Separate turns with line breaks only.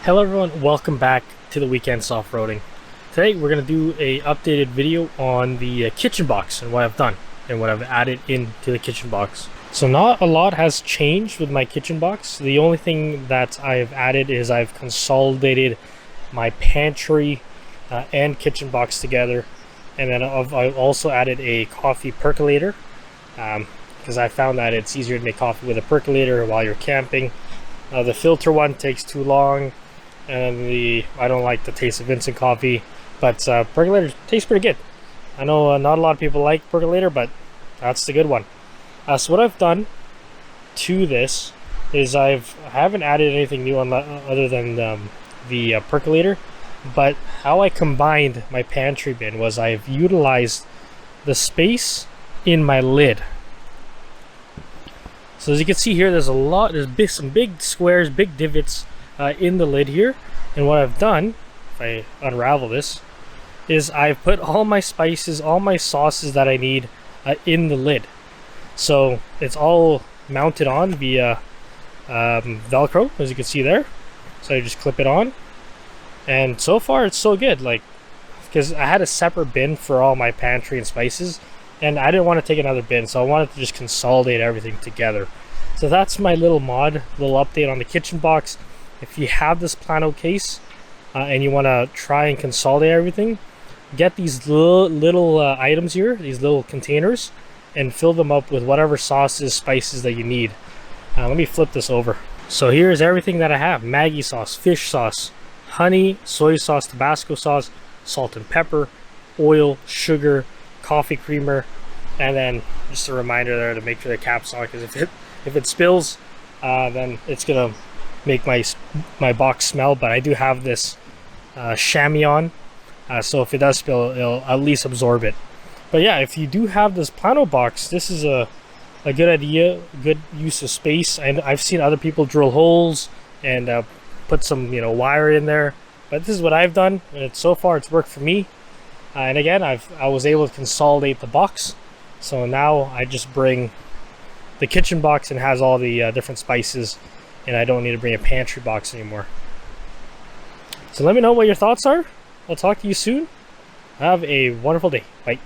Hello everyone, welcome back to the Weekend Off-Roading. Today we're going to do a updated video on the kitchen box and what I've done and what I've added into the kitchen box. So not a lot has changed with my kitchen box. The only thing that I've added is I've consolidated my pantry and kitchen box together, and then I've also added a coffee percolator because I found that it's easier to make coffee with a percolator while you're camping. The filter one takes too long, and I don't like the taste of instant coffee, but percolator tastes pretty good. I know not a lot of people like percolator, but that's the good one. So what I've done to this is I haven't added anything new other than the percolator, but how I combined my pantry bin was I've utilized the in my lid. So as you can see here, there's some big squares, big divots in the lid here, and what I've done, if I unravel this, is I've put all my spices, all my sauces that I need in the lid. So it's all mounted on via Velcro, as you can see there. So I just clip it on, and so far it's so good. Like, because I had a separate bin for all my pantry and spices, and I didn't want to take another bin, so I wanted to just consolidate everything together. So that's my little update on the kitchen box. If you have this Plano case and you want to try and consolidate everything, get these little items here, these little containers, and fill them up with whatever sauces, spices that you need. Let me flip this over. So here's everything that I have: Maggi sauce, fish sauce, honey, soy sauce, Tabasco sauce, salt and pepper, oil, sugar, coffee creamer, and then just a reminder there to make sure the cap's on, because if it spills, then it's gonna make my box smell. But I do have this chamois on, so if it does spill, it'll at least absorb it. But yeah, if you do have this Plano box, this is a good idea, good use of space. And I've seen other people drill holes and put some wire in there, but this is what I've done, and so far it's worked for me. And again, I was able to consolidate the box, so now I just bring the kitchen box and has all the different spices, and I don't need to bring a pantry box anymore. So let me know what your thoughts are. I'll talk to you soon. Have a wonderful day. Bye.